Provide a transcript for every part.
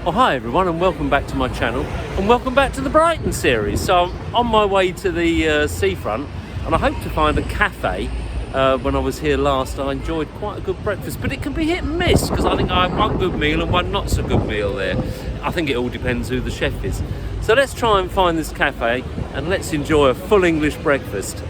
Oh, hi everyone, and welcome back to my channel, and welcome back to the Brighton series. So I'm on my way to the seafront, and I hope to find a cafe. When I was here last, I enjoyed quite a good breakfast, but it can be hit and miss, because I think I have one good meal and one not so good meal there. I think it all depends who the chef is. So let's try and find this cafe, and let's enjoy a full English breakfast.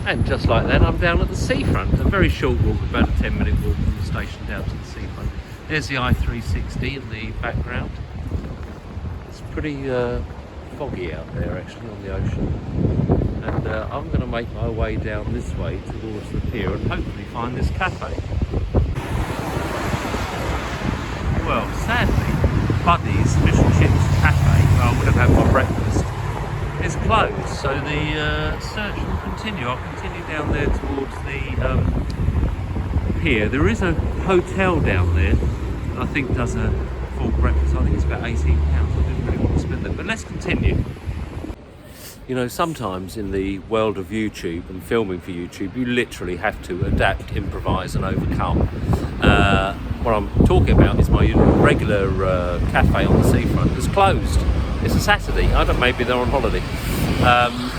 And just like that, I'm down at the seafront. A very short walk, about a 10-minute walk from the station down to the seafront. There's the I-360 in the background. It's pretty foggy out there actually on the ocean. And I'm going to make my way down this way towards the pier and hopefully find this cafe. Well, sadly, Buddy's Fish and Chips Cafe, where I would have had my breakfast, is closed, so the search will continue. I'll continue down there towards the pier. There is a hotel down there that I think does a full breakfast. I think it's about £18. I didn't really want to spend that, but let's continue. You know, sometimes in the world of YouTube and filming for YouTube, you literally have to adapt, improvise and overcome. What I'm talking about is my regular cafe on the seafront is closed. It's a Saturday. I don't know, maybe they're on holiday.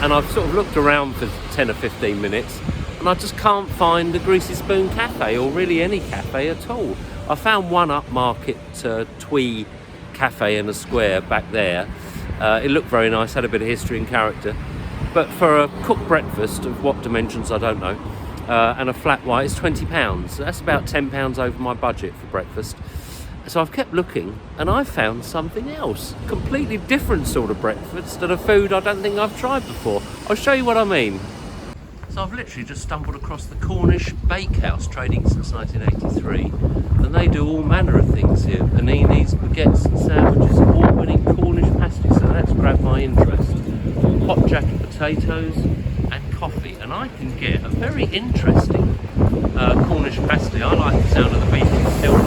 And I've sort of looked around for 10 or 15 minutes and I just can't find the Greasy Spoon Cafe, or really any cafe at all. I found one upmarket twee cafe in a square back there. It looked very nice, had a bit of history and character. But for a cooked breakfast of what dimensions, I don't know, and a flat white is £20. That's about £10 over my budget for breakfast. So I've kept looking and I've found something else, completely different sort of breakfast and a food I don't think I've tried before. I'll show you what I mean. So I've literally just stumbled across the Cornish Bakehouse, trading since 1983, and they do all manner of things here: paninis, baguettes and sandwiches, award-winning Cornish pasties, so that's grabbed my interest. Hot jacket potatoes and coffee, and I can get a very interesting Cornish pasty. I like the sound of the beef and stilton,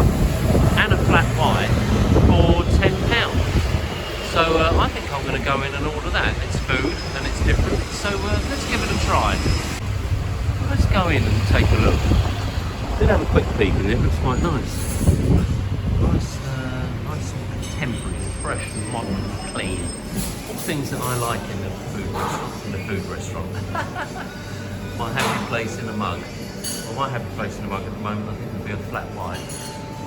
and a flat white for £10. So I think I'm going to go in and order that. It's food and it's different, so let's give it a try. Let's go in and take a look. Did have a quick peek in it, looks quite nice. Nice and contemporary, fresh and modern and clean. All things that I like in the food restaurant. My happy place in a mug. Well, my happy place in a mug at the moment I think would be a flat white.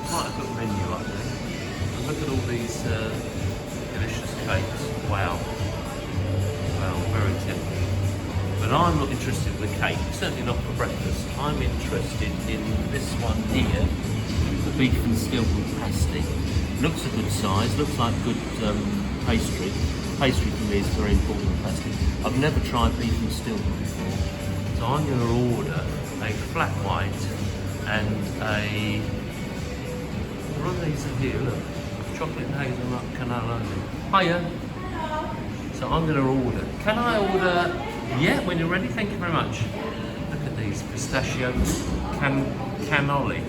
Quite a good menu up there. And look at all these delicious cakes. Wow. Wow, very tempting. But I'm not interested in the cake, certainly not for breakfast. I'm interested in this one here, the beef and stilton pasty. Looks a good size, looks like good pastry. Pastry for me is very important in pasty. I've never tried beef and stilton before. So I'm going to order a flat white and a... What are these in here? Look, chocolate and hazelnut cannelloni. Hiya. So I'm going to order. Can I order? Yeah, when you're ready. Thank you very much. Look at these pistachio cannoli,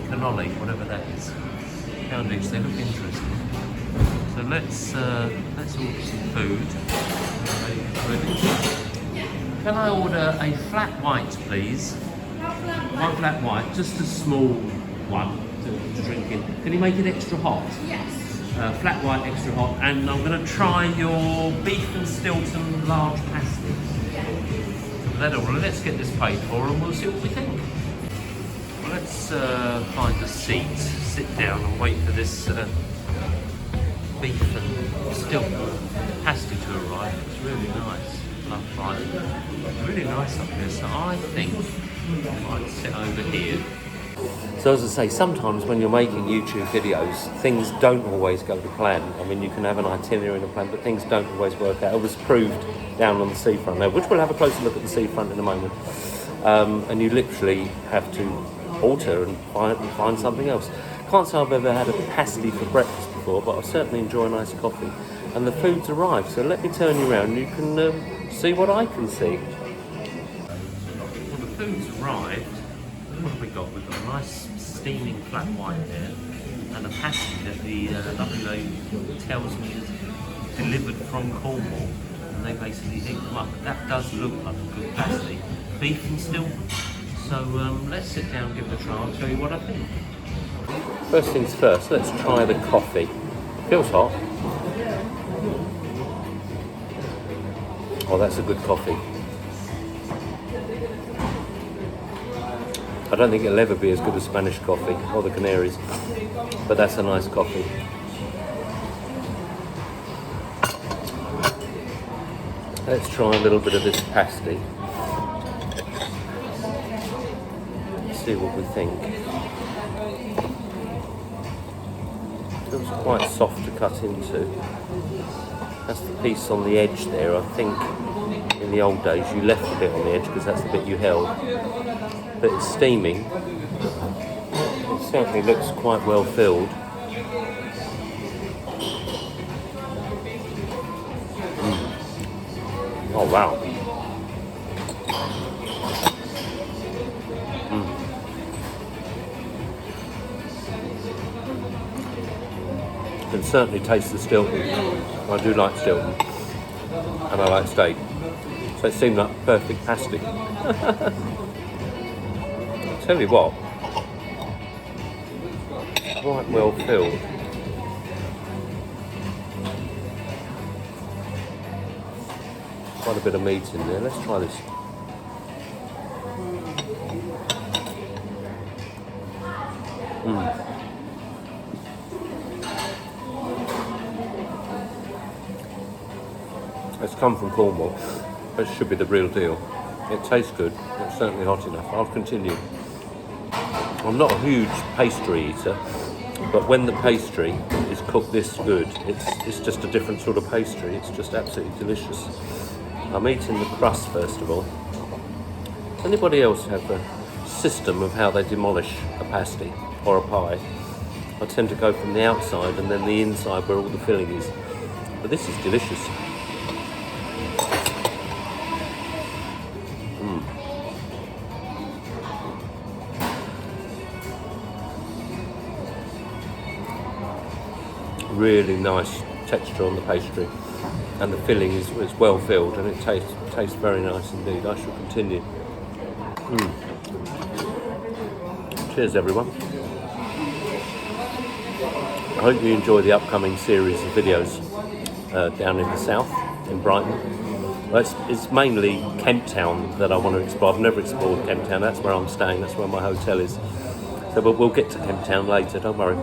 whatever that is. Poundage. They look interesting. So let's order some food. Can I order a flat white, please? One flat white, just a small one. To drink in. Can you make it extra hot? Yes. Flat white, extra hot, and I'm going to try your beef and stilton large pasty. Yeah. That all. Let's get this paid for, and we'll see what we think. Well, let's find a seat, sit down, and wait for this beef and stilton pasty to arrive. It's really nice. Love Brighton. Really nice up here. So I think I might sit over here. So as I say, sometimes when you're making YouTube videos, things don't always go to plan. I mean, you can have an itinerary and a plan, but things don't always work out. It was proved down on the seafront there, which we'll have a closer look at the seafront in a moment. And you literally have to alter and find something else. Can't say I've ever had a pasty for breakfast before, but I certainly enjoy a nice coffee. And the food's arrived, so let me turn you around and you can see what I can see. Well, the food's arrived. What have we got? We've got a nice steaming flat white there. and a pasty that the lovely lady tells me is delivered from Cornwall, and they basically heat them up. But that does look like a good pasty, beef and stilton. So let's sit down and give it a try. I'll tell you what I think. First things first, let's try the coffee. Feels hot. Oh, that's a good coffee. I don't think it'll ever be as good as Spanish coffee or the Canaries, but that's a nice coffee. Let's try a little bit of this pasty. See what we think. Feels quite soft to cut into. That's the piece on the edge there. I think in the old days you left a bit on the edge because that's the bit you held. But it's steaming. It certainly looks quite well filled. Oh wow. You can certainly taste the stilton. I do like stilton. And I like steak. So it seemed like perfect pasty. Tell you what, quite well filled. Quite a bit of meat in there. Let's try this. It's come from Cornwall. It should be the real deal. It tastes good. It's certainly hot enough. I'll continue. I'm not a huge pastry eater, but when the pastry is cooked this good, it's just a different sort of pastry. It's just absolutely delicious. I'm eating the crust first of all. Does anybody else have a system of how they demolish a pasty or a pie? I tend to go from the outside and then the inside where all the filling is. But this is delicious. Really nice texture on the pastry, and the filling is well filled, and it tastes very nice indeed. I shall continue. Cheers everyone. I hope you enjoy the upcoming series of videos down in the south, in Brighton. Well, it's mainly Kent Town that I want to explore. I've never explored Kent Town. That's where I'm staying, that's where my hotel is. So we'll get to Kent Town later, don't worry.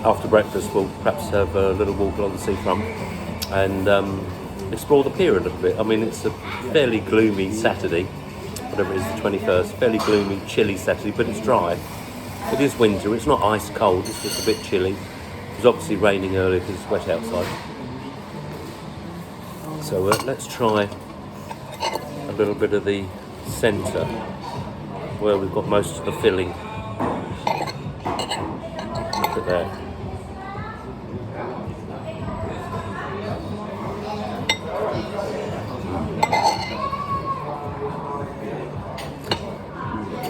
After breakfast, we'll perhaps have a little walk along the seafront and explore the pier a little bit. I mean, it's a fairly gloomy Saturday, whatever it is, the 21st, fairly gloomy, chilly Saturday, but it's dry. It is winter, it's not ice cold, it's just a bit chilly. It was obviously raining earlier because it's wet outside. So let's try a little bit of the centre, where we've got most of the filling. Look at that.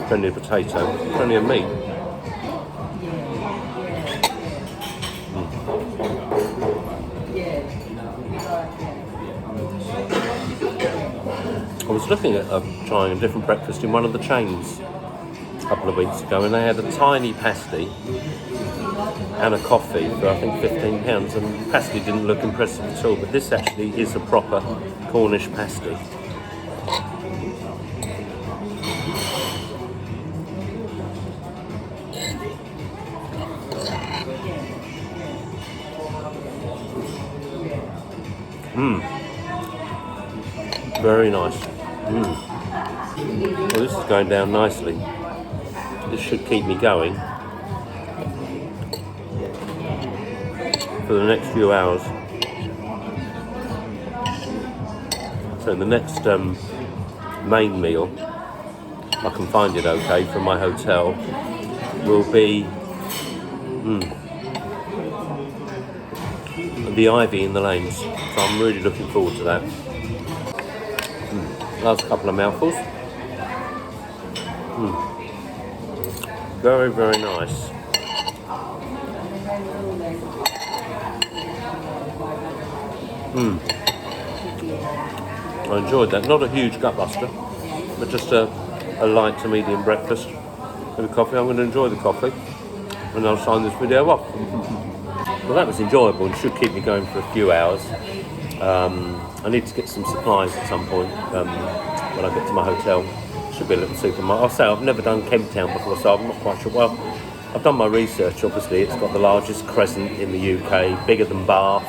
Plenty of potato, plenty of meat. I was looking at trying a different breakfast in one of the chains a couple of weeks ago, and they had a tiny pasty and a coffee for I think £15, and the pasty didn't look impressive at all, but this actually is a proper Cornish pasty. Very nice. Well, this is going down nicely. This should keep me going for the next few hours. So the next main meal, if I can find it okay, from my hotel, will be the ivy in the lanes. So I'm really looking forward to that. Last couple of mouthfuls. Very, very nice. I enjoyed that. Not a huge gutbuster, but just a light to medium breakfast with a coffee. I'm going to enjoy the coffee and I'll sign this video off. Well, that was enjoyable and should keep me going for a few hours. I need to get some supplies at some point when I get to my hotel. Should be a little supermarket. I'll say I've never done Kemp Town before, so I'm not quite sure. Well, I've done my research, obviously. It's got the largest crescent in the UK, bigger than Bath.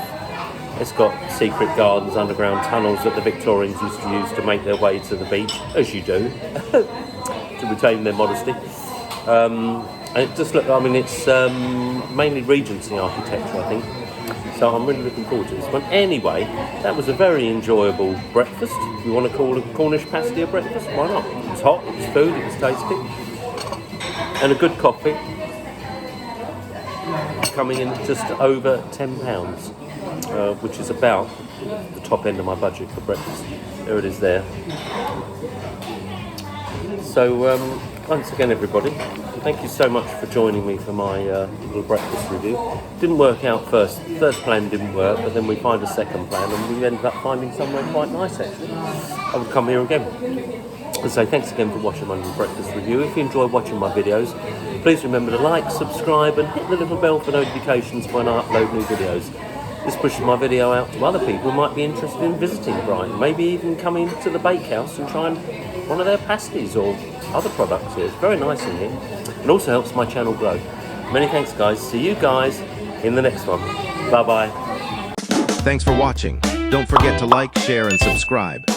It's got secret gardens, underground tunnels that the Victorians used to use to make their way to the beach, as you do, to retain their modesty. And it just looks, I mean, it's mainly Regency architecture, I think. So I'm really looking forward to this one. Anyway, that was a very enjoyable breakfast. If you want to call a Cornish pasty a breakfast, why not? It was hot, it was food, it was tasty. And a good coffee. Coming in at just over £10, which is about the top end of my budget for breakfast. There it is there. So once again, everybody, thank you so much for joining me for my little breakfast review. Didn't work out first. First plan didn't work, but then we find a second plan and we ended up finding somewhere quite nice actually. I would come here again. And so thanks again for watching my little breakfast review. If you enjoy watching my videos, please remember to like, subscribe and hit the little bell for notifications when I upload new videos. This pushes my video out to other people who might be interested in visiting Brighton, maybe even coming to the bakehouse and trying one of their pasties or other products here. It's very nice in here. It also helps my channel grow. Many thanks, guys. See you guys in the next one. Bye-bye. Thanks for watching. Don't forget to like, share, and subscribe.